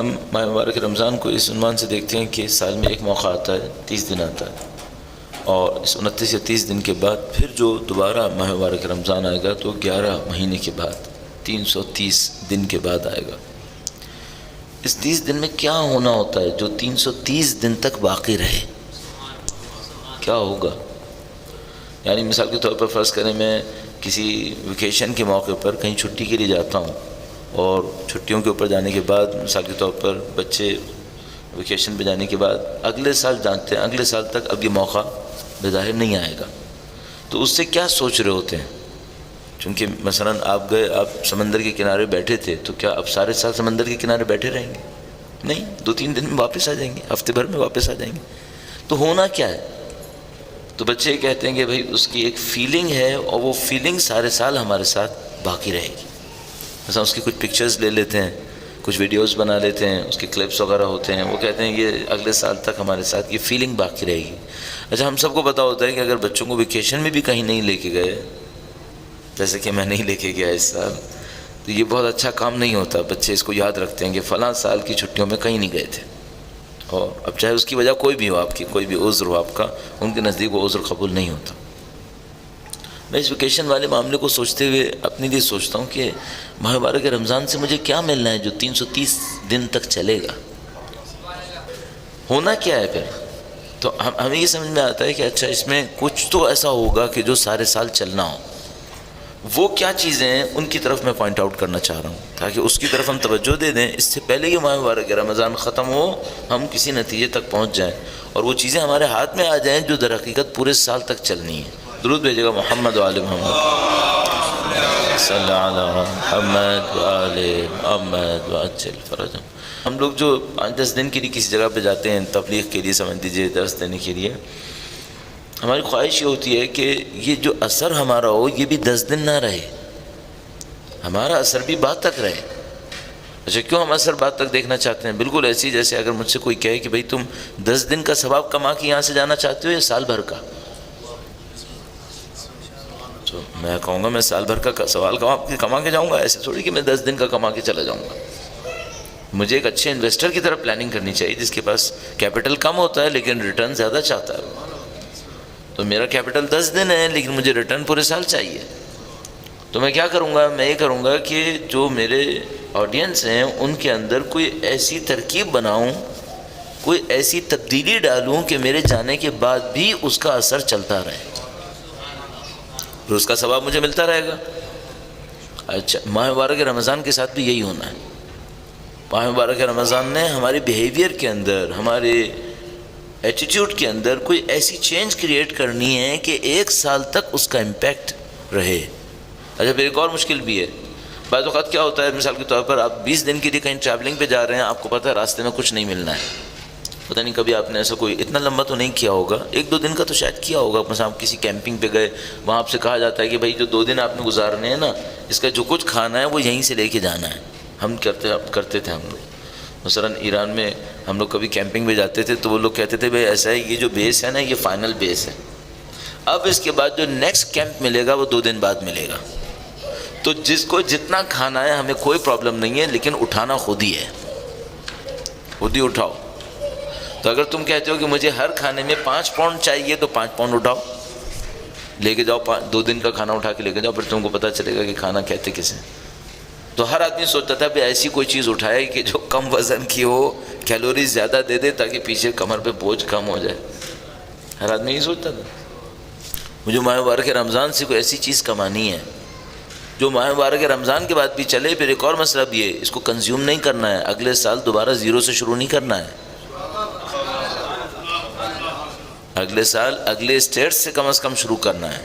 ہم ماہ مبارک رمضان کو اس عنوان سے دیکھتے ہیں کہ سال میں ایک موقع آتا ہے، 30 دن آتا ہے، اور اس 29 یا 30 دن کے بعد پھر جو دوبارہ ماہ مبارک رمضان آئے گا تو 11 مہینے کے بعد 330 دن کے بعد آئے گا۔ اس 30 دن میں کیا ہونا ہوتا ہے جو 330 دن تک باقی رہے؟ کیا ہوگا؟ یعنی مثال کے طور پر فرض کریں میں کسی ویکیشن کے موقع پر کہیں چھٹی کے لیے جاتا ہوں، اور چھٹیوں کے اوپر جانے کے بعد مثال کے طور پر بچے ویکیشن پہ جانے کے بعد اگلے سال جانتے ہیں اگلے سال تک اب یہ موقع بظاہر نہیں آئے گا، تو اس سے کیا سوچ رہے ہوتے ہیں؟ چونکہ مثلا آپ گئے، آپ سمندر کے کنارے بیٹھے تھے، تو کیا اب سارے سال سمندر کے کنارے بیٹھے رہیں گے؟ نہیں، 2-3 دن میں واپس آ جائیں گے، ہفتے بھر میں واپس آ جائیں گے۔ تو ہونا کیا ہے؟ تو بچے کہتے ہیں کہ بھائی اس کی ایک فیلنگ ہے، اور وہ فیلنگ سارے سال ہمارے ساتھ باقی رہے گی۔ مثلا اس کی کچھ پکچرز لے لیتے ہیں، کچھ ویڈیوز بنا لیتے ہیں، اس کے کلپس وغیرہ ہوتے ہیں، وہ کہتے ہیں یہ اگلے سال تک ہمارے ساتھ یہ فیلنگ باقی رہے گی۔ اچھا، ہم سب کو پتہ ہوتا ہے کہ اگر بچوں کو ویکیشن میں بھی کہیں نہیں لے کے گئے، جیسے کہ میں نہیں لے کے گیا اس سال، تو یہ بہت اچھا کام نہیں ہوتا۔ بچے اس کو یاد رکھتے ہیں کہ فلاں سال کی چھٹیوں میں کہیں نہیں گئے تھے، اور اب چاہے اس کی وجہ کوئی بھی ہو، آپ کی کوئی بھی عذر ہو آپ کا، ان کے نزدیک وہ عذر قبول نہیں ہوتا۔ میں اس ویکیشن والے معاملے کو سوچتے ہوئے اپنے لیے سوچتا ہوں کہ ماہ مبارک رمضان سے مجھے کیا ملنا ہے جو 330 دن تک چلے گا؟ ہونا کیا ہے پھر؟ تو ہمیں یہ سمجھ میں آتا ہے کہ اچھا اس میں کچھ تو ایسا ہوگا کہ جو سارے سال چلنا ہو۔ وہ کیا چیزیں ہیں ان کی طرف میں پوائنٹ آؤٹ کرنا چاہ رہا ہوں، تاکہ اس کی طرف ہم توجہ دے دیں، اس سے پہلے کہ ماہ مبارک رمضان ختم ہو ہم کسی نتیجے تک پہنچ جائیں، اور وہ چیزیں ہمارے ہاتھ میں آ جائیں جو در حقیقت پورے سال تک چلنی ہیں۔ درود بھیجے گا محمد و آل محمد، صلی اللہ علی محمد و آل محمد وعجل فرجہم۔ ہم لوگ جو 5-10 دن کے لیے کسی جگہ پہ جاتے ہیں تبلیغ کے لیے، سمجھ لیجیے درس دینے کے لیے، ہماری خواہش یہ ہوتی ہے کہ یہ جو اثر ہمارا ہو یہ بھی 10 دن نہ رہے، ہمارا اثر بھی بعد تک رہے۔ اچھا، کیوں ہم اثر بعد تک دیکھنا چاہتے ہیں؟ بالکل ایسی جیسے اگر مجھ سے کوئی کہے کہ بھئی تم 10 دن کا ثواب کما کے یہاں سے جانا چاہتے ہو یا سال بھر کا؟ تو میں کہوں گا میں سال بھر کا سوال کما کے جاؤں گا، ایسے تھوڑی کہ میں 10 دن کا کما کے چلا جاؤں گا۔ مجھے ایک اچھے انویسٹر کی طرف پلاننگ کرنی چاہیے جس کے پاس کیپٹل کم ہوتا ہے لیکن ریٹرن زیادہ چاہتا ہے۔ تو میرا کیپٹل 10 دن ہے لیکن مجھے ریٹرن پورے سال چاہیے، تو میں کیا کروں گا؟ میں یہ کروں گا کہ جو میرے آڈینس ہیں ان کے اندر کوئی ایسی ترکیب بناؤں، کوئی ایسی تبدیلی ڈالوں کہ میرے جانے کے بعد بھی اس کا اثر چلتا رہے، پھر اس کا ثواب مجھے ملتا رہے گا۔ اچھا، ماہ مبارک رمضان کے ساتھ بھی یہی ہونا ہے۔ ماہ مبارک رمضان نے ہمارے بیہیویئر کے اندر، ہمارے ایٹیٹیوڈ کے اندر کوئی ایسی چینج کریٹ کرنی ہے کہ 1 سال تک اس کا امپیکٹ رہے۔ اچھا، پھر ایک اور مشکل بھی ہے۔ بعض اوقات کیا ہوتا ہے، مثال کے طور پر آپ 20 دن کے لیے کہیں ٹریولنگ پہ جا رہے ہیں، آپ کو پتہ ہے راستے میں کچھ نہیں ملنا ہے، پتہ نہیں کبھی آپ نے ایسا کوئی اتنا لمبا تو نہیں کیا ہوگا، 1-2 دن کا تو شاید کیا ہوگا۔ مثلا آپ کسی کیمپنگ پہ گئے، وہاں آپ سے کہا جاتا ہے کہ بھائی جو 2 دن آپ نے گزارنے ہیں نا، اس کا جو کچھ کھانا ہے وہ یہیں سے لے کے جانا ہے۔ ہم کرتے تھے ہم لوگ، مثلا ایران میں ہم لوگ کبھی کیمپنگ میں جاتے تھے تو وہ لوگ کہتے تھے بھائی ایسا ہے، یہ جو بیس ہے نا یہ فائنل بیس ہے، اب اس کے بعد جو نیکسٹ کیمپ ملے گا وہ 2 دن بعد ملے گا، تو جس کو جتنا کھانا ہے ہمیں کوئی پرابلم نہیں ہے، لیکن اٹھانا خود ہی ہے، خود ہی اٹھاؤ۔ تو اگر تم کہتے ہو کہ مجھے ہر کھانے میں 5 پاؤنڈ چاہیے تو 5 پاؤنڈ اٹھاؤ، لے کے جاؤ، 2 دن کا کھانا اٹھا کے لے کے جاؤ، پھر تم کو پتہ چلے گا کہ کھانا کہتے کسے۔ تو ہر آدمی سوچتا تھا کہ ایسی کوئی چیز اٹھائے کہ جو کم وزن کی ہو، کیلوریز زیادہ دے دے تاکہ پیچھے کمر پہ بوجھ کم ہو جائے۔ ہر آدمی یہی سوچتا تھا۔ مجھے ماہ مبارک رمضان سے کوئی ایسی چیز کمانی ہے جو ماہ مبارک رمضان کے بعد بھی چلے۔ پھر ایک اور مسئلہ بھی ہے، اس کو کنزیوم نہیں کرنا ہے، اگلے سال دوبارہ 0 سے شروع نہیں کرنا ہے، اگلے سال اگلے اسٹیٹ سے کم از کم شروع کرنا ہے۔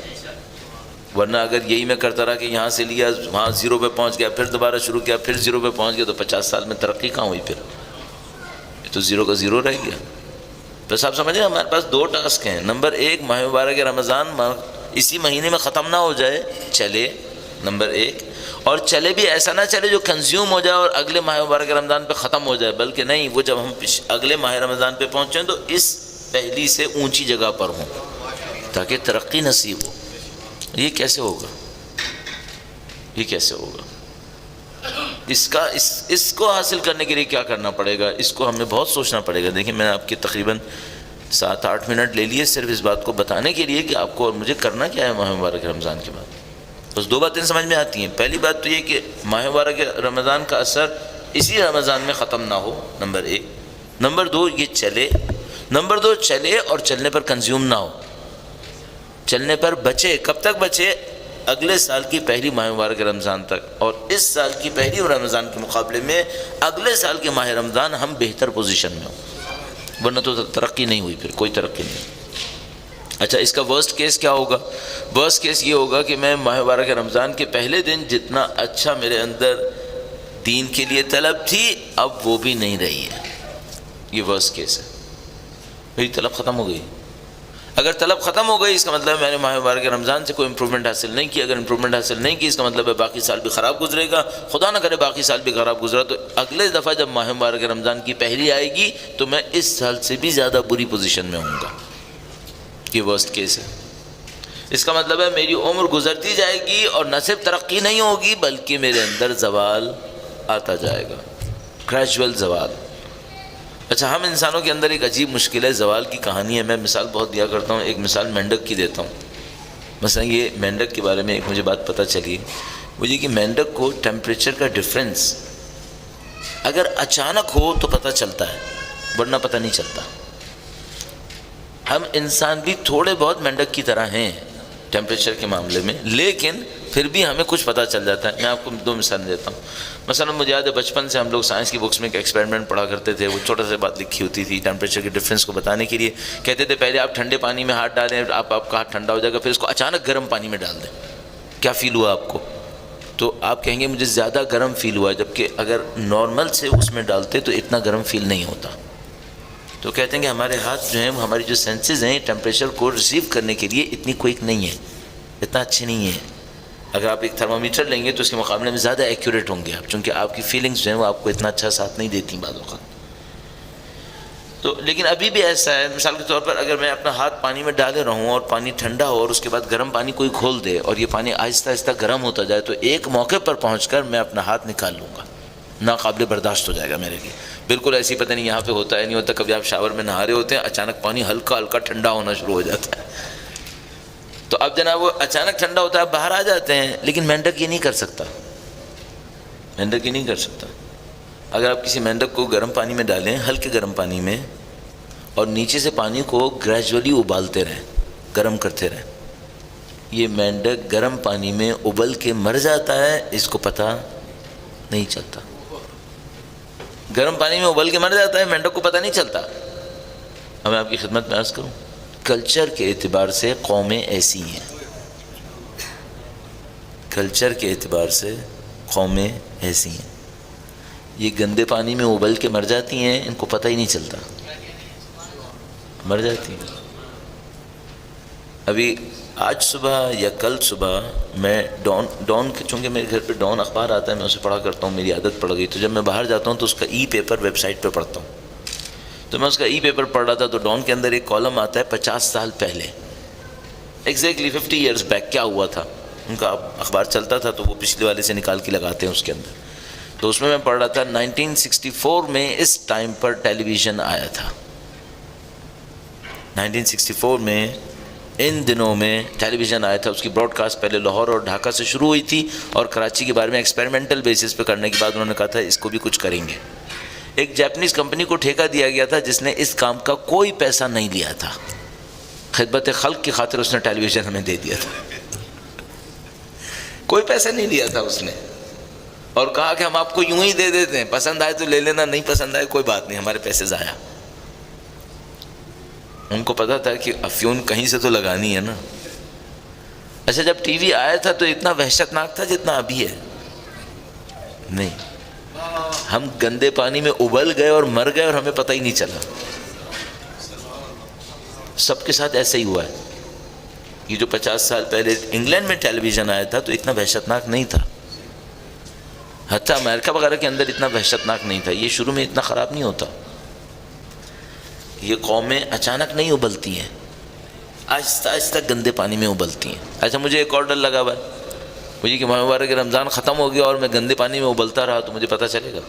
ورنہ اگر یہی میں کرتا رہا کہ یہاں سے لیا وہاں 0 پہ پہنچ گیا، پھر دوبارہ شروع کیا، پھر 0 پہ پہنچ گیا، تو 50 سال میں ترقی کہاں ہوئی؟ پھر یہ تو 0 کا 0 رہ گیا۔ بس آپ سمجھیں ہمارے پاس 2 ٹاسک ہیں۔ نمبر 1، ماہ مبارک رمضان اسی مہینے میں ختم نہ ہو جائے، چلے، نمبر 1، اور چلے بھی ایسا نہ چلے جو کنزیوم ہو جائے اور اگلے ماہ مبارک رمضان پہ ختم ہو جائے، بلکہ نہیں، وہ جب ہم اگلے ماہ رمضان پہ پہنچیں تو اس پہلی سے اونچی جگہ پر ہوں تاکہ ترقی نصیب ہو۔ یہ کیسے ہوگا؟ یہ کیسے ہوگا؟ اس کو حاصل کرنے کے لیے کیا کرنا پڑے گا، اس کو ہمیں بہت سوچنا پڑے گا۔ دیکھیں میں نے آپ کے تقریباً 7-8 منٹ لے لیے صرف اس بات کو بتانے کے لیے کہ آپ کو اور مجھے کرنا کیا ہے ماہ مبارک رمضان کے بعد۔ بس 2 باتیں سمجھ میں آتی ہیں۔ پہلی بات تو یہ کہ ماہ مبارک رمضان کا اثر اسی رمضان میں ختم نہ ہو، نمبر 1۔ نمبر 2 یہ چلے، نمبر 2 چلے اور چلنے پر کنزیوم نہ ہو، چلنے پر بچے۔ کب تک بچے؟ اگلے سال کی پہلی ماہ مبارک رمضان تک، اور اس سال کی پہلی رمضان کے مقابلے میں اگلے سال کے ماہ رمضان ہم بہتر پوزیشن میں ہوں، ورنہ تو ترقی نہیں ہوئی، پھر کوئی ترقی نہیں۔ اچھا اس کا ورسٹ کیس کیا ہوگا؟ ورسٹ کیس یہ ہوگا کہ میں ماہ مبارک رمضان کے پہلے دن جتنا اچھا میرے اندر دین کے لیے طلب تھی اب وہ بھی نہیں رہی ہے، یہ ورسٹ کیس ہے، میری طلب ختم ہو گئی۔ اگر طلب ختم ہو گئی اس کا مطلب ہے میں نے ماہ مبارک رمضان سے کوئی امپرومنٹ حاصل نہیں کی۔ اگر امپرومنٹ حاصل نہیں کی اس کا مطلب ہے باقی سال بھی خراب گزرے گا، خدا نہ کرے باقی سال بھی خراب گزرا تو اگلے دفعہ جب ماہ مبارک رمضان کی پہلی آئے گی تو میں اس سال سے بھی زیادہ بری پوزیشن میں ہوں گا، یہ ورسٹ کیس ہے۔ اس کا مطلب ہے میری عمر گزرتی جائے گی اور نہ صرف ترقی نہیں ہوگی بلکہ میرے اندر زوال آتا جائے گا، گریجول زوال۔ اچھا ہم انسانوں کے اندر ایک عجیب مشکل ہے، زوال کی کہانی ہے۔ میں مثال بہت دیا کرتا ہوں، ایک مثال مینڈک کی دیتا ہوں۔ مثلا یہ مینڈک کے بارے میں ایک مجھے بات پتہ چلی، مجھے کہ مینڈک کو ٹیمپریچر کا ڈفرینس اگر اچانک ہو تو پتہ چلتا ہے، ورنہ پتہ نہیں چلتا۔ ہم انسان بھی تھوڑے بہت مینڈک کی طرح ہیں ٹیمپریچر کے معاملے میں، لیکن پھر بھی ہمیں کچھ پتہ چل جاتا ہے۔ میں آپ کو 2 مثال دیتا ہوں۔ مثلا مجھے یاد ہے بچپن سے ہم لوگ سائنس کی بکس میں ایک ایکسپیریمنٹ پڑھا کرتے تھے، وہ چھوٹا سا بات لکھی ہوتی تھی ٹیمپریچر کے ڈفرینس کو بتانے کے لیے۔ کہتے تھے پہلے آپ ٹھنڈے پانی میں ہاتھ ڈالیں، آپ کا ہاتھ ٹھنڈا ہو جائے گا، پھر اس کو اچانک گرم پانی میں ڈال دیں، کیا فیل ہوا آپ کو؟ تو آپ کہیں گے مجھے زیادہ گرم فیل ہوا، جبکہ اگر نارمل سے اس میں ڈالتے تو اتنا گرم فیل نہیں ہوتا۔ تو کہتے ہیں کہ ہمارے ہاتھ جو ہیں، ہماری جو سینسز ہیں ٹیمپریچر کو ریسیو کرنے کے لیے اتنی کوئک نہیں ہے، اتنا اچھے نہیں ہیں۔ اگر آپ ایک تھرمامیٹر لیں گے تو اس کے مقابلے میں زیادہ ایکوریٹ ہوں گے آپ، چونکہ آپ کی فیلنگز جو ہیں وہ آپ کو اتنا اچھا ساتھ نہیں دیتی بعض اوقات۔ تو لیکن ابھی بھی ایسا ہے، مثال کے طور پر اگر میں اپنا ہاتھ پانی میں ڈالے رہوں اور پانی ٹھنڈا ہو اور اس کے بعد گرم پانی کوئی کھول دے اور یہ پانی آہستہ آہستہ گرم ہوتا جائے تو ایک موقع پر پہنچ کر میں اپنا ہاتھ نکال لوں گا، ناقابل برداشت ہو جائے گا میرے لیے۔ بالکل ایسی پتہ نہیں یہاں پہ ہوتا ہے نہیں ہوتا، کبھی آپ شاور میں نہا رہے ہوتے ہیں اچانک پانی ہلکا ہلکا ٹھنڈا ہونا شروع ہو جاتا ہے، تو اب جناب وہ اچانک ٹھنڈا ہوتا ہے، آپ باہر آ جاتے ہیں، لیکن مینڈک یہ نہیں کر سکتا، مینڈک یہ نہیں کر سکتا۔ اگر آپ کسی مینڈک کو گرم پانی میں ڈالیں، ہلکے گرم پانی میں، اور نیچے سے پانی کو گریجولی ابالتے رہیں، گرم کرتے رہیں، یہ مینڈک گرم پانی میں ابل کے مر جاتا ہے، اس کو پتہ نہیں چلتا۔ گرم پانی میں ابل کے مر جاتا ہے، مینڈک کو پتہ نہیں چلتا۔ اب میں آپ کی خدمت میں عرض کروں، کلچر کے اعتبار سے قومیں ایسی ہیں، کلچر کے اعتبار سے قومیں ایسی ہیں، یہ گندے پانی میں ابل کے مر جاتی ہیں، ان کو پتہ ہی نہیں چلتا، مر جاتی ہیں۔ ابھی آج صبح یا کل صبح میں ڈان کے، چونکہ میرے گھر پہ ڈان اخبار آتا ہے، میں اسے پڑھا کرتا ہوں، میری عادت پڑ گئی، تو جب میں باہر جاتا ہوں تو اس کا ای پیپر ویب سائٹ پہ پڑھتا ہوں۔ تو میں اس کا ای پیپر پڑھ رہا تھا تو ڈان کے اندر ایک کالم آتا ہے 50 سال پہلے، ایگزیکٹلی 50 ایئرز بیک کیا ہوا تھا، ان کا اخبار چلتا تھا تو وہ پچھلے والے سے نکال کے لگاتے ہیں اس کے اندر۔ تو اس میں پڑھ رہا تھا 1964 میں اس ٹائم پر ٹیلی ویژن آیا تھا، 1964 میں ان دنوں میں ٹیلی ویژن آیا تھا۔ اس کی براڈ کاسٹ پہلے لاہور اور ڈھاکہ سے شروع ہوئی تھی، اور کراچی کے بارے میں ایکسپیریمنٹل بیسس پہ کرنے کے بعد انہوں نے کہا تھا اس کو بھی کچھ کریں گے۔ ایک جاپنیز کمپنی کو ٹھیکہ دیا گیا تھا جس نے اس کام کا کوئی پیسہ نہیں لیا تھا، خدمت خلق کی خاطر اس نے ٹیلی ویژن ہمیں دے دیا تھا، کوئی پیسہ نہیں لیا تھا اس نے، اور کہا کہ ہم آپ کو یوں ہی دے دیتے ہیں، پسند آئے تو لے لینا، نہیں پسند آئے کوئی بات نہیں، ہمارے پیسے ضائع۔ ان کو پتا تھا کہ افیون کہیں سے تو لگانی ہے نا۔ اچھا جب ٹی وی آیا تھا تو اتنا وحشت ناک تھا جتنا ابھی ہے نہیں، ہم گندے پانی میں ابل گئے اور مر گئے اور ہمیں پتہ ہی نہیں چلا۔ سب کے ساتھ ایسا ہی ہوا ہے۔ یہ جو 50 سال پہلے انگلینڈ میں ٹیلی ویژن آیا تھا تو اتنا وحشت ناک نہیں تھا، حتیٰ امریکہ وغیرہ کے اندر اتنا وحشت ناک نہیں تھا، یہ شروع میں اتنا خراب نہیں ہوتا۔ یہ قومیں اچانک نہیں ابلتی ہیں، آہستہ آہستہ گندے پانی میں ابلتی ہیں۔ اچھا مجھے ایک اور ڈر لگا ہوا ہے، مجھے کہ ماہ مبارک رمضان ختم ہو گیا اور میں گندے پانی میں ابلتا رہا تو مجھے پتہ چلے گا؟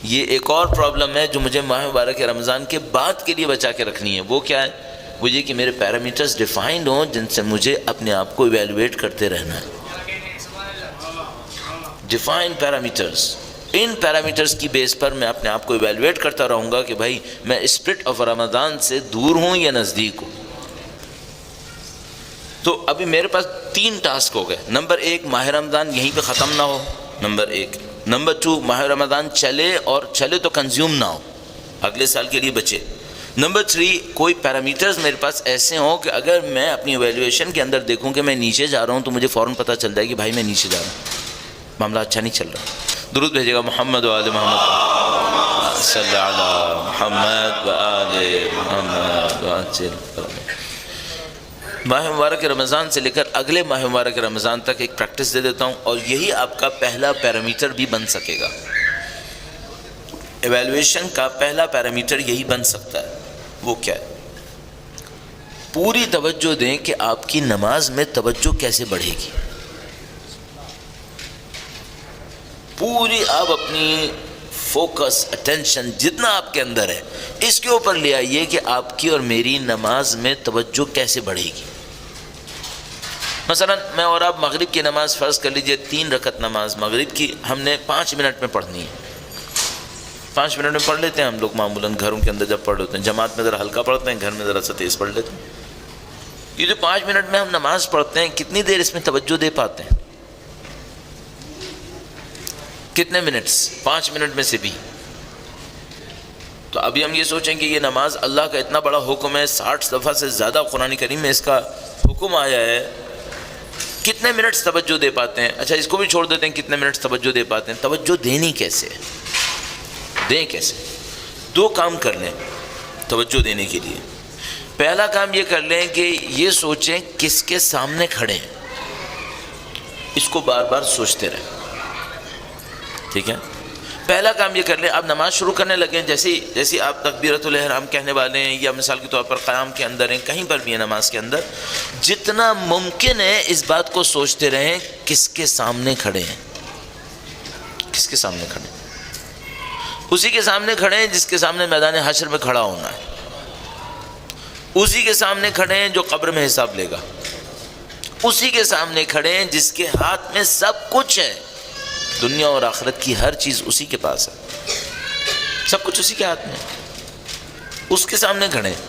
یہ ایک اور پرابلم ہے جو مجھے ماہ مبارک رمضان کے بعد کے لیے بچا کے رکھنی ہے. وہ کیا ہے؟ وہ یہ کہ میرے پیرامیٹرز ڈیفائنڈ ہوں جن سے مجھے اپنے آپ کو ایویلویٹ کرتے رہنا ہے. ڈیفائنڈ پیرامیٹرز، ان پیرامیٹرز کی بیس پر میں اپنے آپ کو ایویلویٹ کرتا رہوں گا کہ بھائی میں اسپرٹ آف رمضان سے دور ہوں یا نزدیک ہوں. تو ابھی میرے پاس 3 ٹاسک ہو گئے. نمبر 1، ماہ رمضان یہیں پہ ختم نہ ہو، نمبر 1. نمبر 2، ماہ رمضان چلے اور چلے تو کنزیوم نہ ہو، اگلے سال کے لیے بچے. نمبر 3، کوئی پیرامیٹرز میرے پاس ایسے ہوں کہ اگر میں اپنی ایویلویشن کے اندر دیکھوں کہ میں نیچے جا رہا ہوں تو مجھے فوراً پتہ چل جائے کہ بھائی میں نیچے جا رہا ہوں، معاملہ اچھا نہیں چل رہا. درود بھیجے گا محمد و آل محمد، صلی علی محمد و آل محمد. ماہ مبارک رمضان سے لے کر اگلے ماہ مبارک رمضان تک ایک پریکٹس دے دیتا ہوں، اور یہی آپ کا پہلا پیرامیٹر بھی بن سکے گا. ایویلویشن کا پہلا پیرامیٹر یہی بن سکتا ہے. وہ کیا ہے؟ پوری توجہ دیں کہ آپ کی نماز میں توجہ کیسے بڑھے گی. پوری آپ اپنی فوکس، اٹینشن جتنا آپ کے اندر ہے اس کے اوپر لے آئیے کہ آپ کی اور میری نماز میں توجہ کیسے بڑھے گی. مثلا میں اور آپ مغرب کی نماز فرض کر لیجئے، 3 رکعت نماز مغرب کی ہم نے 5 منٹ میں پڑھنی ہے. 5 منٹ میں پڑھ لیتے ہیں ہم لوگ معمولاً گھروں کے اندر جب پڑھ لیتے ہیں. جماعت میں ذرا ہلکا پڑھتے ہیں، گھر میں ذرا سا تیز پڑھ لیتے ہیں. یہ جو 5 منٹ میں ہم نماز پڑھتے ہیں کتنی دیر اس میں توجہ دے پاتے ہیں؟ کتنے منٹس؟ 5 منٹ میں سے بھی. تو ابھی ہم یہ سوچیں کہ یہ نماز اللہ کا اتنا بڑا حکم ہے، 60 دفعہ سے زیادہ قرآن کریم میں اس کا حکم آیا ہے، کتنے منٹس توجہ دے پاتے ہیں؟ اچھا اس کو بھی چھوڑ دیتے ہیں، کتنے منٹس توجہ دے پاتے ہیں؟ توجہ دینی کیسے ہے؟ دیں کیسے؟ 2 کام کر لیں توجہ دینے کے لیے. پہلا کام یہ کر لیں کہ یہ سوچیں کس کے سامنے کھڑے ہیں، اس کو بار بار سوچتے رہیں. ٹھیک ہے؟ پہلا کام یہ کر لیں، آپ نماز شروع کرنے لگیں، جیسے آپ تکبیرۃ الاحرام کہنے والے ہیں یا مثال کے طور پر قیام کے اندر ہیں، کہیں پر بھی ہیں نماز کے اندر، جتنا ممکن ہے اس بات کو سوچتے رہیں کس کے سامنے کھڑے ہیں. کس کے سامنے کھڑے ہیں؟ اسی کے سامنے کھڑے ہیں جس کے سامنے میدان حشر میں کھڑا ہونا ہے. اسی کے سامنے کھڑے ہیں جو قبر میں حساب لے گا. اسی کے سامنے کھڑے ہیں جس کے ہاتھ میں سب کچھ ہے، دنیا اور آخرت کی ہر چیز اسی کے پاس ہے، سب کچھ اسی کے ہاتھ میں. اس کے سامنے کھڑے ہیں.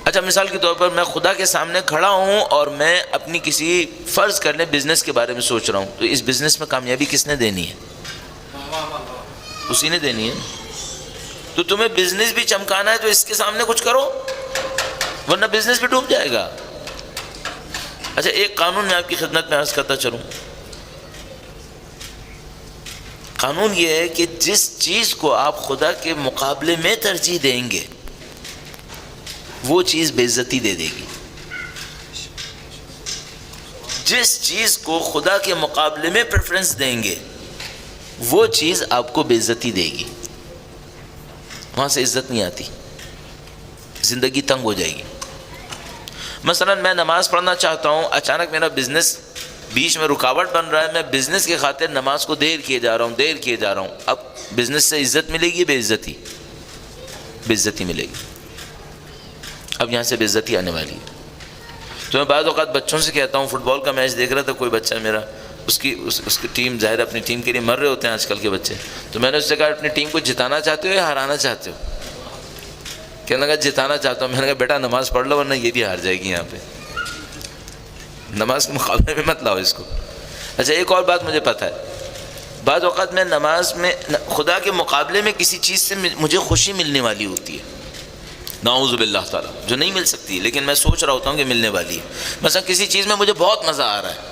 اچھا مثال کے طور پر میں خدا کے سامنے کھڑا ہوں اور میں اپنی کسی فرض کر لیں بزنس کے بارے میں سوچ رہا ہوں، تو اس بزنس میں کامیابی کس نے دینی ہے؟ اسی نے دینی ہے. تو تمہیں بزنس بھی چمکانا ہے تو اس کے سامنے کچھ کرو، ورنہ بزنس بھی ڈوب جائے گا. اچھا ایک قانون میں آپ کی خدمت میں عرض کرتا چلوں. قانون یہ ہے کہ جس چیز کو آپ خدا کے مقابلے میں ترجیح دیں گے وہ چیز بے عزتی دے دے گی. جس چیز کو خدا کے مقابلے میں پریفرنس دیں گے وہ چیز آپ کو بے عزتی دے گی. وہاں سے عزت نہیں آتی، زندگی تنگ ہو جائے گی. مثلا میں نماز پڑھنا چاہتا ہوں، اچانک میرا بزنس بیچ میں رکاوٹ بن رہا ہے، میں بزنس کی خاطر نماز کو دیر کیے جا رہا ہوں. اب بزنس سے عزت ملے گی؟ بے عزتی ملے گی. اب یہاں سے بے عزتی آنے والی ہے. تو میں بعض اوقات بچوں سے کہتا ہوں، فٹ بال کا میچ دیکھ رہا تھا کوئی بچہ میرا، اس کی ٹیم، ظاہر اپنی ٹیم کے لیے مر رہے ہوتے ہیں آج کل کے بچے. تو میں نے اس سے کہا اپنی ٹیم کو جتانا چاہتے ہو یا ہرانا چاہتے ہو؟ کہنے لگا جتانا چاہتا ہوں. میں نے کہا بیٹا نماز پڑھ لو ورنہ یہ بھی ہار جائے گی. یہاں پہ نماز کے مقابلے میں مت لاؤ اس کو. اچھا ایک اور بات مجھے پتہ ہے، بعض اوقات میں نماز میں خدا کے مقابلے میں کسی چیز سے مجھے خوشی ملنے والی ہوتی ہے، نعوذ باللہ تعالیٰ، جو نہیں مل سکتی لیکن میں سوچ رہا ہوتا ہوں کہ ملنے والی ہے. مثلا کسی چیز میں مجھے بہت مزہ آ رہا ہے،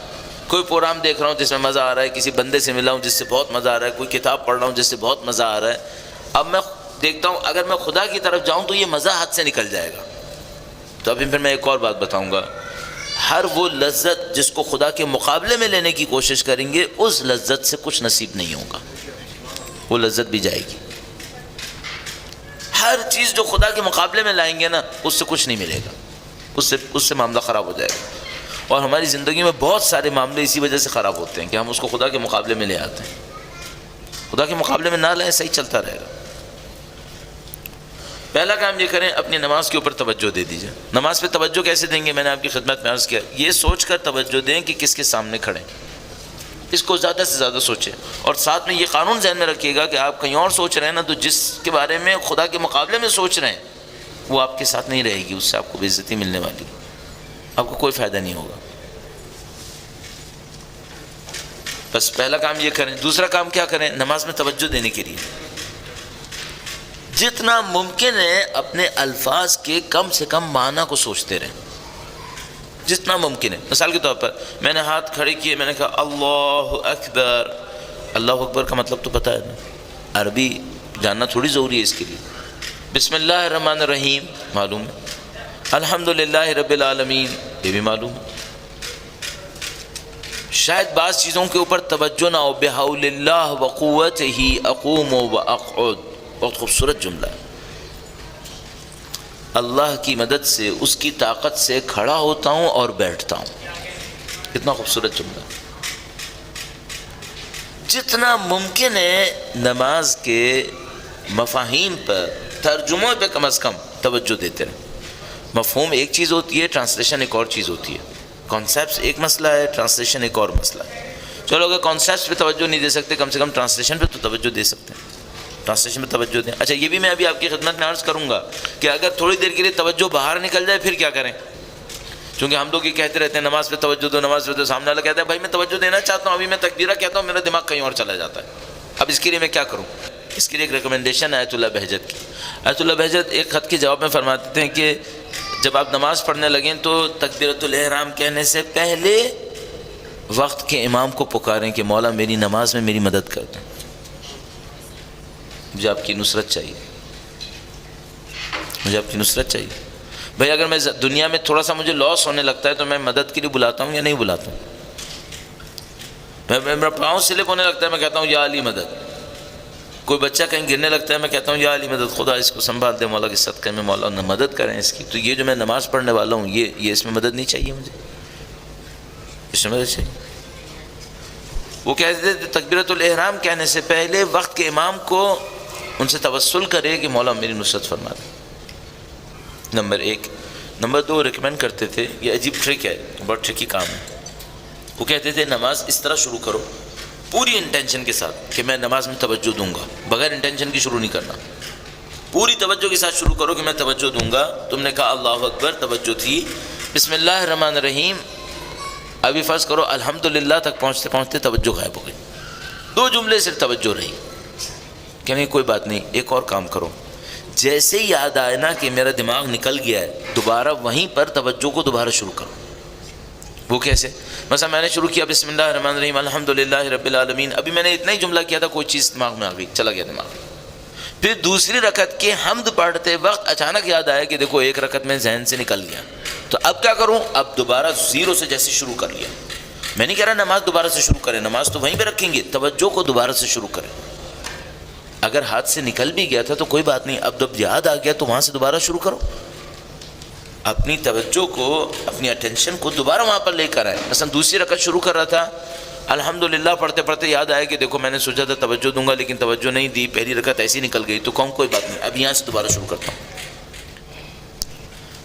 کوئی پروگرام دیکھ رہا ہوں جس میں مزہ آ رہا ہے، کسی بندے سے ملا ہوں جس سے بہت مزہ آ رہا ہے، کوئی کتاب پڑھ رہا ہوں جس سے بہت مزہ آ رہا ہے. اب میں دیکھتا ہوں اگر میں خدا کی طرف جاؤں تو یہ مزہ ہاتھ سے نکل جائے گا. تو ابھی پھر میں ایک اور بات بتاؤں گا، ہر وہ لذت جس کو خدا کے مقابلے میں لینے کی کوشش کریں گے اس لذت سے کچھ نصیب نہیں ہوگا، وہ لذت بھی جائے گی. ہر چیز جو خدا کے مقابلے میں لائیں گے نا اس سے کچھ نہیں ملے گا، اس سے معاملہ خراب ہو جائے گا. اور ہماری زندگی میں بہت سارے معاملے اسی وجہ سے خراب ہوتے ہیں کہ ہم اس کو خدا کے مقابلے میں لے آتے ہیں. خدا کے مقابلے میں نہ لائیں، صحیح چلتا رہے گا. پہلا کام یہ کریں، اپنی نماز کے اوپر توجہ دے دیجیے. نماز پہ توجہ کیسے دیں گے؟ میں نے آپ کی خدمت میں عرض کیا، یہ سوچ کر توجہ دیں کہ کس کے سامنے کھڑے، اس کو زیادہ سے زیادہ سوچیں. اور ساتھ میں یہ قانون ذہن میں رکھیے گا کہ آپ کہیں اور سوچ رہے ہیں نا، تو جس کے بارے میں خدا کے مقابلے میں سوچ رہے ہیں وہ آپ کے ساتھ نہیں رہے گی، اس سے آپ کو بے عزتی ملنے والی، آپ کو کوئی فائدہ نہیں ہوگا. بس پہلا کام یہ کریں. دوسرا کام کیا کریں؟ نماز میں توجہ دینے کے لیے جتنا ممکن ہے اپنے الفاظ کے کم سے کم معنی کو سوچتے رہیں، جتنا ممکن ہے. مثال کے طور پر میں نے ہاتھ کھڑے کیے، میں نے کہا اللہ اکبر. اللہ اکبر کا مطلب تو پتہ ہے نا، عربی جاننا تھوڑی ضروری ہے اس کے لیے. بسم اللہ الرحمن الرحیم معلوم ہے، الحمدللہ رب العالمین یہ بھی معلوم ہے. شاید بعض چیزوں کے اوپر توجہ نہ ہو. بحول اللہ وقوتہ اقوم واقعد، بہت خوبصورت جملہ ہے. اللہ کی مدد سے، اس کی طاقت سے کھڑا ہوتا ہوں اور بیٹھتا ہوں. کتنا خوبصورت جملہ. جتنا ممکن ہے نماز کے مفاہیم پر، ترجموں پہ کم از کم توجہ دیتے رہیں. مفہوم ایک چیز ہوتی ہے، ٹرانسلیشن ایک اور چیز ہوتی ہے. کانسیپٹس ایک مسئلہ ہے، ٹرانسلیشن ایک اور مسئلہ ہے. چلو اگر کانسیپٹس پہ توجہ نہیں دے سکتے، کم سے کم ٹرانسلیشن پہ تو توجہ دے سکتے ہیں. ٹرانسلیشن میں توجہ دیں. اچھا، یہ بھی میں ابھی آپ کی خدمت میں عرض کروں گا کہ اگر تھوڑی دیر کے لیے توجہ باہر نکل جائے پھر کیا کریں؟ چونکہ ہم لوگ یہ کہتے رہتے ہیں نماز پہ توجہ دو، نماز پہ تو سامنے والا کہتا ہے بھائی میں توجہ دینا چاہتا ہوں، ابھی میں تکبیرہ کہتا ہوں میرا دماغ کہیں اور چلا جاتا ہے. اب اس کے لیے میں کیا کروں؟ اس کے لیے ایک ریکمنڈیشن ہے آیت اللہ بہجت کی. آیت اللہ بہجت ایک خط کے جواب میں فرماتے ہیں کہ جب آپ نماز پڑھنے لگیں تو تکبیرۃ الاحرام کہنے سے پہلے وقت کے امام کو پکاریں کہ مولا میری نماز میں میری مدد کر دیں، مجھے آپ کی نصرت چاہیے، مجھے آپ کی نصرت چاہیے. بھائی اگر میں دنیا میں تھوڑا سا مجھے لاس ہونے لگتا ہے تو میں مدد کے لیے بلاتا ہوں یا نہیں بلاتا ہوں؟ میرا پاؤں سلپ ہونے لگتا ہے، میں کہتا ہوں یا علی مدد. کوئی بچہ کہیں گرنے لگتا ہے، میں کہتا ہوں یا علی مدد، خدا اس کو سنبھال دے مولا کے صدقے میں، مولا مدد کریں اس کی. تو یہ جو میں نماز پڑھنے والا ہوں یہ اس میں مدد نہیں چاہیے مجھے، اس میں مدد چاہیے. وہ کہتے تھے تکبیرۃ الاحرام کہنے سے پہلے وقت کے امام کو ان سے توسل کرے کہ مولا میری نصرت فرما دے. نمبر ایک. نمبر دو، ریکمینڈ کرتے تھے، یہ عجیب ٹرک ہے، بہت ٹرکی کام ہے. وہ کہتے تھے نماز اس طرح شروع کرو پوری انٹینشن کے ساتھ کہ میں نماز میں توجہ دوں گا، بغیر انٹینشن کی شروع نہیں کرنا. پوری توجہ کے ساتھ شروع کرو کہ میں توجہ دوں گا. تم نے کہا اللہ اکبر، توجہ تھی. بسم اللہ الرحمن الرحیم، ابھی فرض کرو الحمدللہ تک پہنچتے پہنچتے توجہ غائب ہو گئی، 2 جملے صرف توجہ رہی. کہ نہیں کوئی بات نہیں، ایک اور کام کرو، جیسے ہی یاد آئے نا کہ میرا دماغ نکل گیا ہے، دوبارہ وہیں پر توجہ کو دوبارہ شروع کرو. وہ کیسے؟ مثلا میں نے شروع کیا بسم اللہ الرحمن الرحیم الحمدللہ رب العالمین، ابھی میں نے اتنا ہی جملہ کیا تھا، کوئی چیز دماغ میں آ گئی، چلا گیا دماغ. پھر دوسری رکعت کے حمد پڑھتے وقت اچانک یاد آیا کہ دیکھو ایک رکعت میں ذہن سے نکل گیا، تو اب کیا کروں؟ اب دوبارہ زیرو سے جیسے شروع کر لیا. میں نہیں کہہ رہا نماز دوبارہ سے شروع کریں، نماز تو وہیں پہ رکھیں گے، توجہ کو دوبارہ سے شروع کریں. اگر ہاتھ سے نکل بھی گیا تھا تو کوئی بات نہیں، اب جب یاد آ گیا تو وہاں سے دوبارہ شروع کرو. اپنی توجہ کو، اپنی اٹینشن کو دوبارہ وہاں پر لے کر آئے. مثلا دوسری رکعت شروع کر رہا تھا، الحمدللہ پڑھتے پڑھتے یاد آیا کہ دیکھو میں نے سوچا تھا توجہ دوں گا لیکن توجہ نہیں دی، پہلی رکعت ایسی نکل گئی، تو کہوں کوئی بات نہیں، اب یہاں سے دوبارہ شروع کرتا ہوں.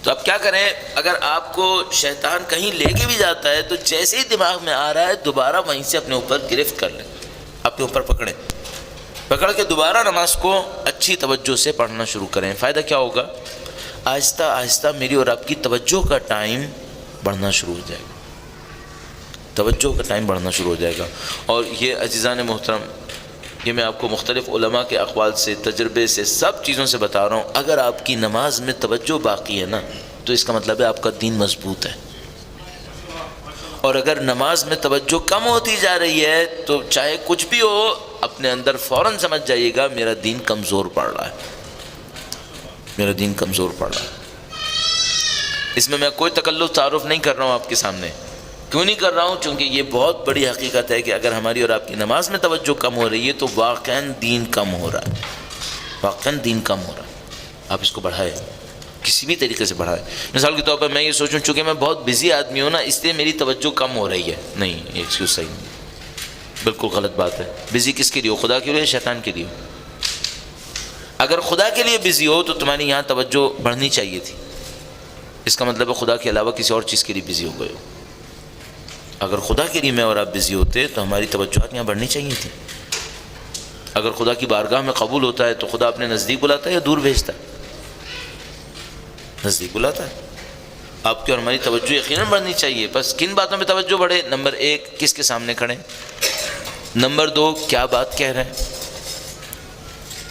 تو اب کیا کریں؟ اگر آپ کو شیطان کہیں لے کے بھی جاتا ہے تو جیسے ہی دماغ میں آ رہا ہے دوبارہ وہیں سے اپنے اوپر گرفت کر لیں، اپنے اوپر پکڑیں، پکڑ کے دوبارہ نماز کو اچھی توجہ سے پڑھنا شروع کریں. فائدہ کیا ہوگا؟ آہستہ آہستہ میری اور آپ کی توجہ کا ٹائم بڑھنا شروع ہو جائے گا، توجہ کا ٹائم بڑھنا شروع ہو جائے گا. اور یہ عزیزان محترم، یہ میں آپ کو مختلف علماء کے اقوال سے، تجربے سے، سب چیزوں سے بتا رہا ہوں. اگر آپ کی نماز میں توجہ باقی ہے نا تو اس کا مطلب ہے آپ کا دین مضبوط ہے. اور اگر نماز میں توجہ کم ہوتی جا رہی ہے تو چاہے کچھ بھی ہو اپنے اندر فوراً سمجھ جائیے گا میرا دین کمزور پڑ رہا ہے، میرا دین کمزور پڑ رہا ہے. اس میں کوئی تکلف تعارف نہیں کر رہا ہوں آپ کے سامنے. کیوں نہیں کر رہا ہوں؟ چونکہ یہ بہت بڑی حقیقت ہے کہ اگر ہماری اور آپ کی نماز میں توجہ کم ہو رہی ہے تو واقعاً دین کم ہو رہا ہے، واقعاً دین کم ہو رہا ہے. آپ اس کو بڑھائیں. کسی بھی طریقے سے بڑھائے. مثال کے طور پر میں یہ سوچوں چونکہ میں بہت بزی آدمی ہوں نا اس لیے میری توجہ کم ہو رہی ہے. نہیں، یہ ایکسکیوز صحیح نہیں، بالکل غلط بات ہے. بزی کس کے لیے ہو؟ خدا کے لیے، شیطان کے لیے؟ اگر خدا کے لیے بزی ہو تو تمہاری یہاں توجہ بڑھنی چاہیے تھی. اس کا مطلب ہے خدا کے علاوہ کسی اور چیز کے لیے بزی ہو گئے ہو. اگر خدا کے لیے میں اور آپ بزی ہوتے تو ہماری توجہات یہاں بڑھنی چاہیے تھی. اگر خدا کی بارگاہ میں قبول ہوتا ہے تو خدا اپنے نزدیک بلاتا ہے یا دور بھیجتا ہے؟ نزدیک بلاتا ہے. آپ کی اور ہماری توجہ یقیناً بڑھنی چاہیے. بس کن باتوں میں توجہ بڑھے؟ نمبر 1 کس کے سامنے کھڑے، نمبر 2 کیا بات کہہ رہے ہیں،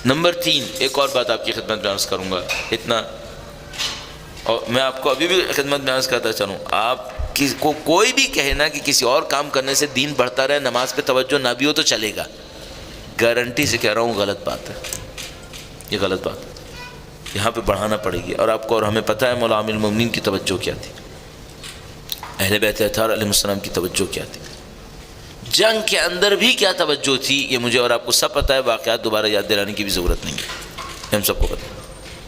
نمبر 3 ایک اور بات آپ کی خدمت میں عرض کروں گا اتنا، اور میں آپ کو ابھی بھی خدمت میں عرض کرتا چلوں، آپ کو کوئی بھی کہے نا کہ کسی اور کام کرنے سے دین بڑھتا رہے، نماز پہ توجہ نہ بھی ہو تو چلے گا، گارنٹی سے کہہ رہا ہوں غلط بات ہے. یہ غلط بات ہے. یہاں پہ بڑھانا پڑے گی. اور آپ کو اور ہمیں پتہ ہے مولا امیر المومنین کی توجہ کیا تھی، اہل بیت اطہار علیہ السلام کی توجہ کیا تھی، جنگ کے اندر بھی کیا توجہ تھی، یہ مجھے اور آپ کو سب پتہ ہے. واقعات دوبارہ یاد دلانے کی بھی ضرورت نہیں ہے، ہم سب کو پتہ ہے.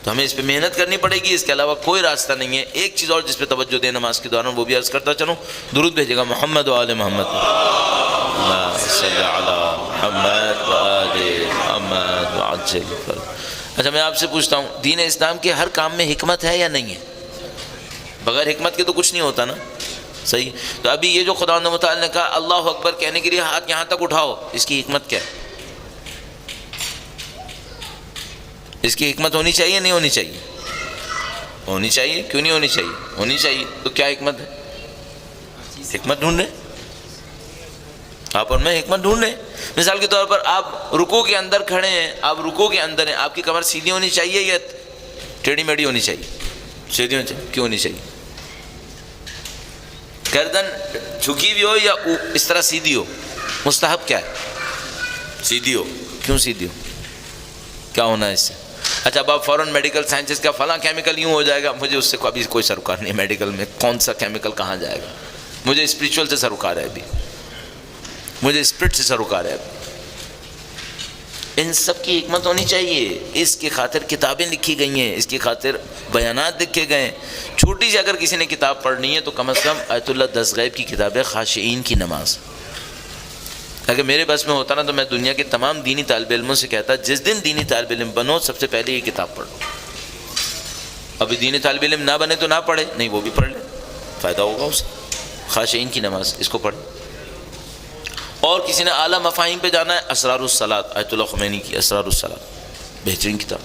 تو ہمیں اس پہ محنت کرنی پڑے گی، اس کے علاوہ کوئی راستہ نہیں ہے. ایک چیز اور جس پہ توجہ دیں نماز کے دوران، وہ بھی عرض کرتا چلوں، درود بھیجے گا محمد و آل محمد. اللہم صلی علی محمد و آل محمد وعجل فرج. اچھا میں آپ سے پوچھتا ہوں، دین اسلام کے ہر کام میں حکمت ہے یا نہیں ہے؟ بغیر حکمت کے تو کچھ نہیں ہوتا نا، صحیح؟ تو ابھی یہ جو خدا متعال نے کہا اللہ اکبر کہنے کے لیے ہاتھ یہاں تک اٹھاؤ، اس کی حکمت کیا ہے؟ اس کی حکمت ہونی چاہیے نہیں ہونی چاہیے؟ ہونی چاہیے. کیوں نہیں ہونی چاہیے؟ ہونی چاہیے. تو کیا حکمت ہے؟ حکمت ڈھونڈ لیں آپ اور میں، حکمت ڈھونڈ لیں. مثال کے طور پر آپ رکوع کے اندر کھڑے ہیں، آپ رکوع کے اندر ہیں، آپ کی کمر سیدھی ہونی چاہیے یا ٹیڑھی میڑھی ہونی چاہیے؟ سیدھی ہونی چاہیے. کیوں ہونی چاہیے؟ گردن جھکی ہوئی ہو یا اس طرح سیدھی ہو؟ مستحب کیا ہے؟ سیدھی ہو. کیوں سیدھی ہو؟ کیا ہونا ہے اس سے؟ اچھا اب آپ فوراً میڈیکل سائنسز کا فلاں کیمیکل یوں ہو جائے گا، مجھے اس سے ابھی کوئی سروکار نہیں. میڈیکل میں کون سا کیمیکل کہاں جائے گا؟ مجھے اسپریچول سے سروکار ہے، ابھی مجھے اسپرٹ سے سروکار ہے. ابھی ان سب کی حکمت ہونی چاہیے. اس کی خاطر کتابیں لکھی گئی ہیں، اس کی خاطر بیانات لکھے گئے ہیں. چھوٹی سی اگر کسی نے کتاب پڑھنی ہے تو کم از کم آیت اللہ دستغیب کی کتاب ہے، خاشعین کی نماز. اگر میرے بس میں ہوتا نا تو میں دنیا کے تمام دینی طالب علموں سے کہتا جس دن دینی طالب علم بنو سب سے پہلے یہ کتاب پڑھو. ابھی دینی طالب علم نہ بنے تو نہ پڑھے، نہیں وہ بھی پڑھ لے، فائدہ ہوگا اسے. خاشعین کی نماز اس کو پڑھے. اور کسی نے اعلیٰ مفاہیم پہ جانا ہے، اسرار الصلاۃ آیت اللہ خمینی کی اسرار الصلاۃ، بہترین کتاب.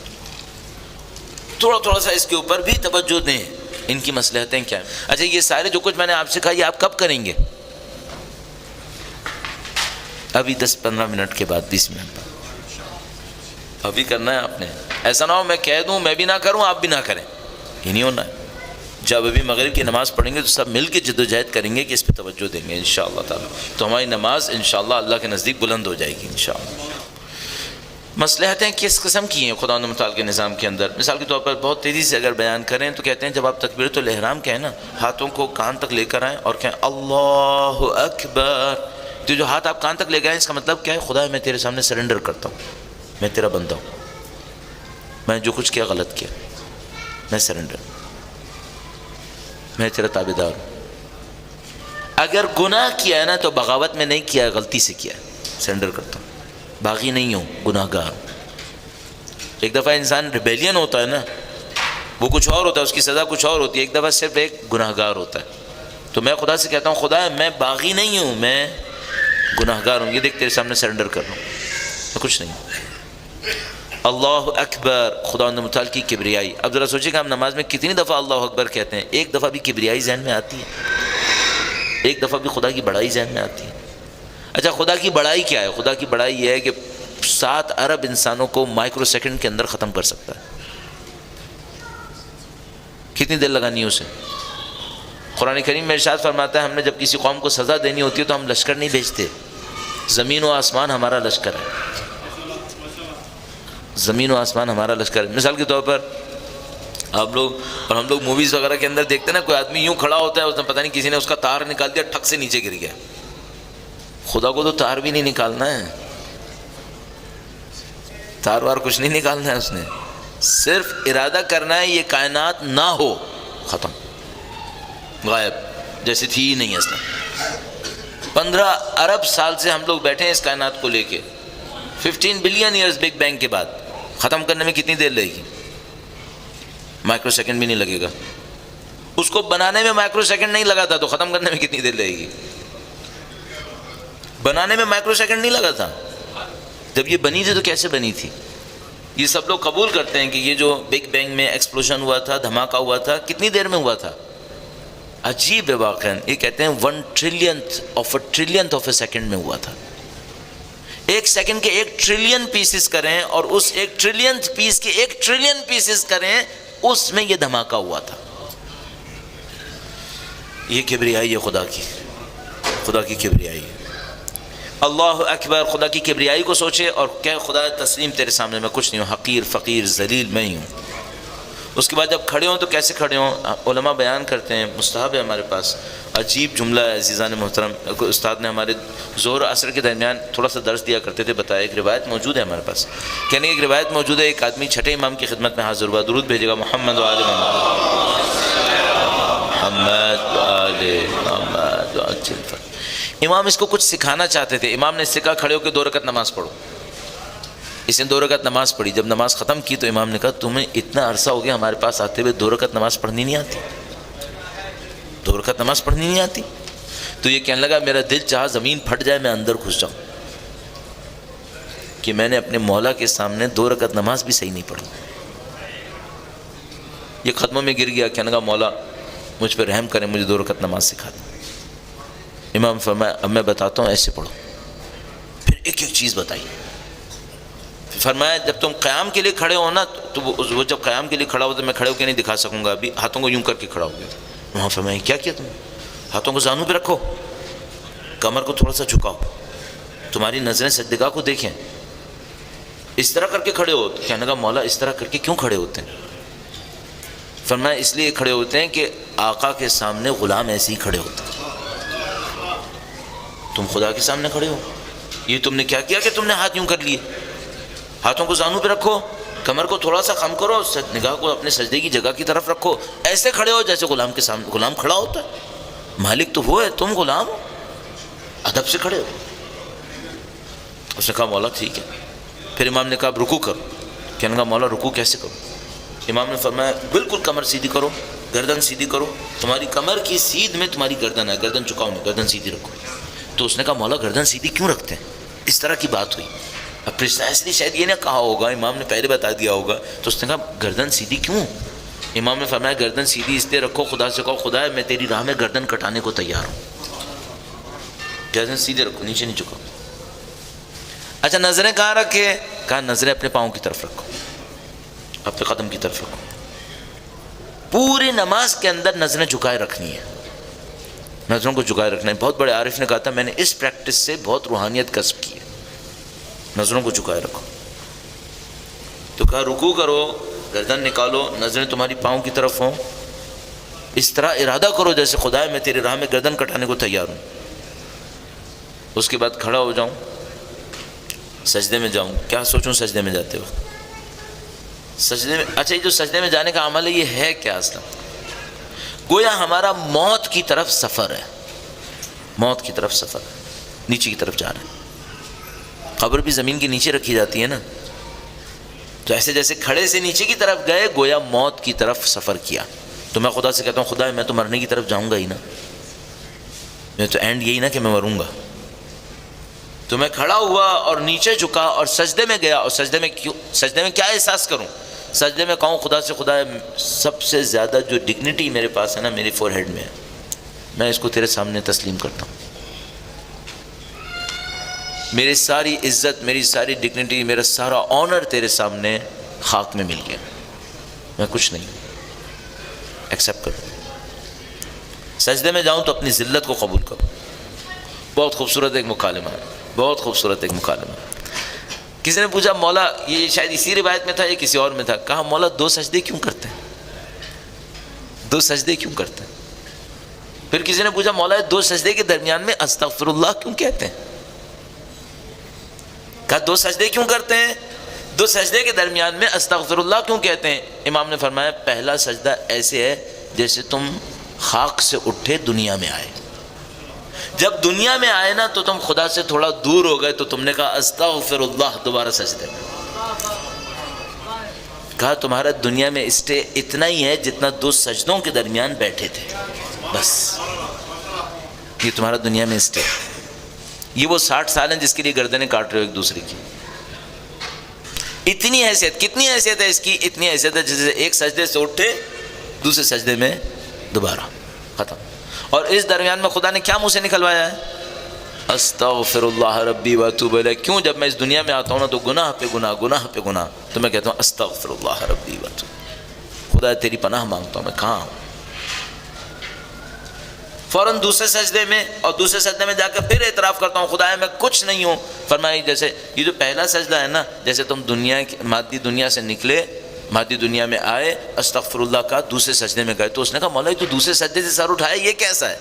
تھوڑا سا اس کے اوپر بھی توجہ دیں، ان کی مصلحتیں کیا ہیں. اچھا یہ سارے جو کچھ میں نے آپ سے کہا یہ آپ کب کریں گے؟ ابھی 10-15 منٹ کے بعد، 20 منٹ بعد ابھی کرنا ہے آپ نے. ایسا نہ ہو میں کہہ دوں میں بھی نہ کروں آپ بھی نہ کریں، یہ نہیں ہونا ہے. جب ابھی مغرب کی نماز پڑھیں گے تو سب مل کے جدوجہد کریں گے کہ اس پہ توجہ دیں گے انشاءاللہ تعالی، تو ہماری نماز انشاءاللہ اللہ کے نزدیک بلند ہو جائے گی انشاءاللہ. مصلحتیں کس قسم کی ہیں خدا متعال کے نظام کے اندر؟ مثال کے طور پر بہت تیزی سے اگر بیان کریں تو کہتے ہیں جب آپ تکبیرۃ الاحرام کہیں نا، ہاتھوں کو کان تک لے کر آئیں اور کہیں اللہ اکبر. تو جو ہاتھ آپ کان تک لے گئے اس کا مطلب کیا ہے؟ خدا میں تیرے سامنے سرنڈر کرتا ہوں، میں تیرا بندہ ہوں، میں جو کچھ کیا غلط کیا، میں سرنڈر، میں تیرا تابع دار ہوں. اگر گناہ کیا ہے نا تو بغاوت میں نہیں کیا، غلطی سے کیا، سرنڈر کرتا ہوں، باغی نہیں ہوں، گناہ گار. ایک دفعہ انسان ریبیلین ہوتا ہے نا، وہ کچھ اور ہوتا ہے، اس کی سزا کچھ اور ہوتی ہے. ایک دفعہ صرف ایک گناہ گار ہوتا ہے. تو میں خدا سے کہتا ہوں خدا میں باغی نہیں ہوں، میں گناہ گار ہوں، یہ دیکھ تیرے سامنے سرنڈر کر رہا ہوں، میں کچھ نہیں ہوں. اللہ اکبر خدا متعال کی کبریائی. اب ذرا سوچیں کہ ہم نماز میں کتنی دفعہ اللہ اکبر کہتے ہیں؟ ایک دفعہ بھی کبریائی ذہن میں آتی ہے؟ ایک دفعہ بھی خدا کی بڑائی ذہن میں آتی ہے؟ اچھا خدا کی بڑائی کیا ہے؟ خدا کی بڑائی یہ ہے کہ 7 ارب انسانوں کو مائکرو سیکنڈ کے اندر ختم کر سکتا ہے. کتنی دیر لگانی ہے اسے؟ قرآن کریم میں ارشاد فرماتا ہے ہم نے جب کسی قوم کو سزا دینی ہوتی ہے تو ہم لشکر نہیں بھیجتے، زمین و آسمان ہمارا لشکر ہے، زمین و آسمان ہمارا لشکر ہے. مثال کے طور پر آپ لوگ اور ہم لوگ موویز وغیرہ کے اندر دیکھتے ہیں نا، کوئی آدمی یوں کھڑا ہوتا ہے، اس نے پتہ نہیں کسی نے اس کا تار نکال دیا، ٹھک سے نیچے گر گیا. خدا کو تو تار بھی نہیں نکالنا ہے، تار وار کچھ نہیں نکالنا ہے اس نے. صرف ارادہ کرنا ہے یہ کائنات نہ ہو، ختم، غائب، جیسے تھی ہی نہیں اصلا۔ 15 ارب سال سے ہم لوگ بیٹھے ہیں اس کائنات کو لے کے، 15 بلین ایئرز بگ بینگ کے بعد، ختم کرنے میں کتنی دیر لگے گی؟ مائکرو سیکنڈ بھی نہیں لگے گا۔ اس کو بنانے میں مائکرو سیکنڈ نہیں لگا تھا تو ختم کرنے میں کتنی دیر لگے گی؟ بنانے میں مائکرو سیکنڈ نہیں لگا تھا، جب یہ بنی تھی تو کیسے بنی تھی؟ یہ سب لوگ قبول کرتے ہیں کہ یہ جو بگ بینگ میں ایکسپلوژن ہوا تھا، دھماکہ ہوا تھا، کتنی دیر میں ہوا تھا؟ عجیب ہے واقعاً، یہ کہتے ہیں 1 ٹریلینتھ آف اے سیکنڈ میں ہوا تھا۔ 1 سیکنڈ کے 1 ٹریلین پیسز کریں اور اس 1 ٹریلینتھ پیس کے 1 ٹریلین پیسز کریں، اس میں یہ دھماکہ ہوا تھا۔ یہ کبریائی ہے خدا کی کبریائی ہے۔ اللہ اکبر، خدا کی کبریائی کو سوچے اور کہ خدا تسلیم تیرے سامنے میں کچھ نہیں ہوں، حقیر فقیر ذلیل میں ہی ہوں۔ اس کے بعد جب کھڑے ہوں تو کیسے کھڑے ہوں؟ علماء بیان کرتے ہیں، مستحب ہے ہمارے پاس، عجیب جملہ ہے عزیزان محترم، استاد نے ہمارے ظہر عصر کے درمیان تھوڑا سا درس دیا کرتے تھے، بتایا ایک روایت موجود ہے ہمارے پاس، کہنے ایک روایت موجود ہے، ایک آدمی چھٹے امام کی خدمت میں حاضر ہوا، درود بھیجے گا محمد و آل محمد۔ امام اس کو کچھ سکھانا چاہتے تھے، امام نے اس سے کہا کھڑے ہو کے 2 رکعت نماز پڑھو۔ اس نے 2 رکعت نماز پڑھی، جب نماز ختم کی تو امام نے کہا تمہیں اتنا عرصہ ہو گیا ہمارے پاس آتے ہوئے 2 رکعت نماز پڑھنی نہیں آتی؟ 2 رکعت نماز پڑھنی نہیں آتی؟ تو یہ کہنے لگا میرا دل چاہا زمین پھٹ جائے میں اندر گھس جاؤں کہ میں نے اپنے مولا کے سامنے 2 رکعت نماز بھی صحیح نہیں پڑھی۔ یہ قدموں میں گر گیا، کہنے لگا مولا مجھ پہ رحم کریں، مجھے 2 رکعت نماز سکھا دیں۔ امام فرمایا اب میں بتاتا ہوں، ایسے پڑھو۔ پھر ایک ایک چیز بتائی، فرمایا جب تم قیام کے لیے کھڑے ہو نا تو وہ جب قیام کے لیے کھڑا ہو تو میں کھڑے ہو کے نہیں دکھا سکوں گا، ابھی ہاتھوں کو یوں کر کے کھڑا ہو گیا۔ وہاں فرمایا کیا کیا تم؟ ہاتھوں کو زانوں پہ رکھو، کمر کو تھوڑا سا جھکاؤ، تمہاری نظریں سجدگاہ کو دیکھیں، اس طرح کر کے کھڑے ہو۔ تو کہنے لگا مولا اس طرح کر کے کیوں کھڑے ہوتے ہیں؟ فرمایا اس لیے کھڑے ہوتے ہیں کہ آقا کے سامنے غلام ایسے ہی کھڑے ہوتے ہیں، تم خدا کے سامنے کھڑے ہو، یہ تم نے کیا کیا کہ تم نے ہاتھ یوں کر لیے؟ ہاتھوں کو زانوں پہ رکھو، کمر کو تھوڑا سا خم کرو، نگاہ کو اپنے سجدے کی جگہ کی طرف رکھو، ایسے کھڑے ہو جیسے غلام کے سامنے غلام کھڑا ہوتا ہے، مالک تو وہ ہے، تم غلام ہو، ادب سے کھڑے ہو۔ اس نے کہا مولا ٹھیک ہے۔ پھر امام نے کہا اب رکوع کرو۔ کہنے لگا مولا رکوع کیسے کرو؟ امام نے فرمایا بالکل کمر سیدھی کرو، گردن سیدھی کرو، تمہاری کمر کی سیدھ میں تمہاری گردن ہے، گردن چکاؤ نہیں، گردن سیدھی رکھو۔ تو اس نے کہا مولا گردن سیدھی کیوں رکھتے ہیں؟ اس طرح کی بات ہوئی۔ اب پریسائسلی شاید یہ نہ کہا ہوگا، امام نے پہلے بتا دیا ہوگا، تو اس نے کہا گردن سیدھی کیوں؟ امام نے فرمایا گردن سیدھی اس لیے رکھو، خدا سے کہو خدا ہے میں تیری راہ میں گردن کٹانے کو تیار ہوں، گردن سیدھے رکھو، نیچے نہیں جھکاؤ۔ اچھا نظریں کہاں رکھے؟ کہا نظریں اپنے پاؤں کی طرف رکھو، اپنے قدم کی طرف رکھو۔ پوری نماز کے اندر نظریں جھکائے رکھنی ہے، نظروں کو جھکائے رکھنا ہے۔ بہت بڑے عارف نے کہا تھا میں نے اس پریکٹس سے بہت روحانیت کسب کی ہے، نظروں کو جھکائے رکھو۔ تو کہا رکوع کرو، گردن نکالو، نظریں تمہاری پاؤں کی طرف ہوں، اس طرح ارادہ کرو جیسے خدا ہے میں تیری راہ میں گردن کٹانے کو تیار ہوں۔ اس کے بعد کھڑا ہو جاؤں، سجدے میں جاؤں، کیا سوچوں سجدے میں جاتے وقت؟ سجدے میں، اچھا یہ جو سجدے میں جانے کا عمل ہے یہ ہے کیا اصلا؟ گویا ہمارا موت کی طرف سفر ہے، موت کی طرف سفر ہے، نیچے کی طرف جا رہے ہیں۔ قبر بھی زمین کے نیچے رکھی جاتی ہے نا، تو ایسے جیسے کھڑے سے نیچے کی طرف گئے گویا موت کی طرف سفر کیا۔ تو میں خدا سے کہتا ہوں خدا میں تو مرنے کی طرف جاؤں گا ہی نا، میں تو اینڈ یہی نا کہ میں مروں گا۔ تو میں کھڑا ہوا اور نیچے جھکا اور سجدے میں گیا، اور سجدے میں کیا احساس کروں؟ سجدے میں کہوں خدا سے خدا سب سے زیادہ جو ڈگنیٹی میرے پاس ہے نا میری فور ہیڈ میں ہے، میں اس کو تیرے سامنے تسلیم کرتا ہوں۔ میری ساری عزت، میری ساری ڈگنیٹی، میرا سارا آنر تیرے سامنے خاک میں مل گیا، میں کچھ نہیں، ایکسیپٹ کروں۔ سجدے میں جاؤں تو اپنی ذلت کو قبول کروں۔ بہت خوبصورت ایک مکالمہ ہے، بہت خوبصورت ایک مکالمہ۔ کسی نے پوچھا مولا، یہ شاید اسی روایت میں تھا یا کسی اور میں تھا، کہا مولا 2 سجدے کیوں کرتے ہیں؟ 2 سجدے کیوں کرتے ہیں؟ پھر کسی نے پوچھا مولا 2 سجدے کے درمیان میں استغفر اللہ کیوں کہتے ہیں؟ کہا 2 سجدے کیوں کرتے ہیں؟ دو سجدے کے درمیان میں استغفر اللہ کیوں کہتے ہیں؟ امام نے فرمایا پہلا سجدہ ایسے ہے جیسے تم خاک سے اٹھے دنیا میں آئے. جب دنیا میں آئے نا تو تم خدا سے تھوڑا دور ہو گئے تو تم نے کہا استغفر اللہ، دوبارہ سجدے میں کہا تمہارا دنیا میں اسٹے اتنا ہی ہے جتنا دو سجدوں کے درمیان بیٹھے تھے، بس یہ تمہارا دنیا میں اسٹے. یہ وہ 60 سال ہیں جس کے لیے گردنیں کاٹ رہے ہو ایک دوسرے کی. اتنی حیثیت، کتنی حیثیت ہے اس کی؟ اتنی حیثیت ہے جیسے ایک سجدے سے اٹھے دوسرے سجدے میں دوبارہ ختم. اور اس درمیان میں خدا نے کیا منہ سے نکلوایا ہے؟ استغفر اللہ ربی واتوب الیہ. کیوں؟ جب میں اس دنیا میں آتا ہوں نا تو گناہ پہ گناہ، گناہ پہ گناہ، تو میں کہتا ہوں استغفر اللہ ربی واتوب، خدا تیری پناہ مانگتا ہوں، میں کہاں ہوں. فوراً دوسرے سجدے میں، اور دوسرے سجدے میں جا کے پھر اعتراف کرتا ہوں خدایا میں کچھ نہیں ہوں. فرمایا جیسے یہ جو پہلا سجدہ ہے نا، جیسے تم دنیا کی مادی دنیا سے نکلے، مادی دنیا میں آئے، استغفر اللہ کا، دوسرے سجدے میں گئے تو اس نے کہا مولا یہ تو دوسرے سجدے سے سر اٹھایا، یہ کیسا ہے؟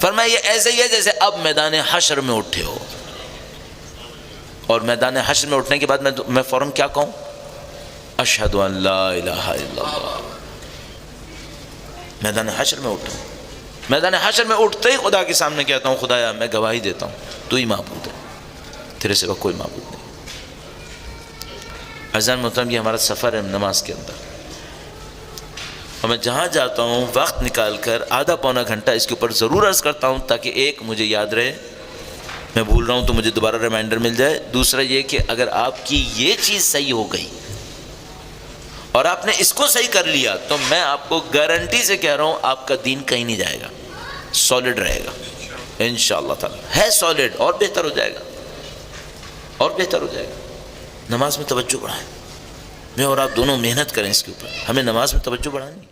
فرمایا یہ ایسے ہی ہے جیسے اب میدان حشر میں اٹھے ہو. اور میدان حشر میں اٹھنے کے بعد میں فوراً کیا کہوں؟ اشہد ان لا الہ الا اللہ. میدان حشر میں اٹھوں، میدان حشر میں اٹھتے ہی خدا کے سامنے کہتا ہوں خدایا میں گواہی دیتا ہوں تو ہی معبود ہے، تیرے سوا کوئی معبود نہیں. عزیزان محترم، یہ ہمارا سفر ہے نماز کے اندر، اور میں جہاں جاتا ہوں وقت نکال کر آدھا پونا گھنٹہ اس کے اوپر ضرور عرض کرتا ہوں تاکہ ایک مجھے یاد رہے، میں بھول رہا ہوں تو مجھے دوبارہ ریمائنڈر مل جائے. دوسرا یہ کہ اگر آپ کی یہ چیز صحیح ہو گئی اور آپ نے اس کو صحیح کر لیا تو میں آپ کو گارنٹی سے کہہ رہا ہوں آپ کا دین کہیں نہیں جائے گا، سالڈ رہے گا انشاءاللہ تعالی. ہے سالڈ، اور بہتر ہو جائے گا، اور بہتر ہو جائے گا. نماز میں توجہ بڑھائیں، میں اور آپ دونوں محنت کریں اس کے اوپر، ہمیں نماز میں توجہ بڑھانی.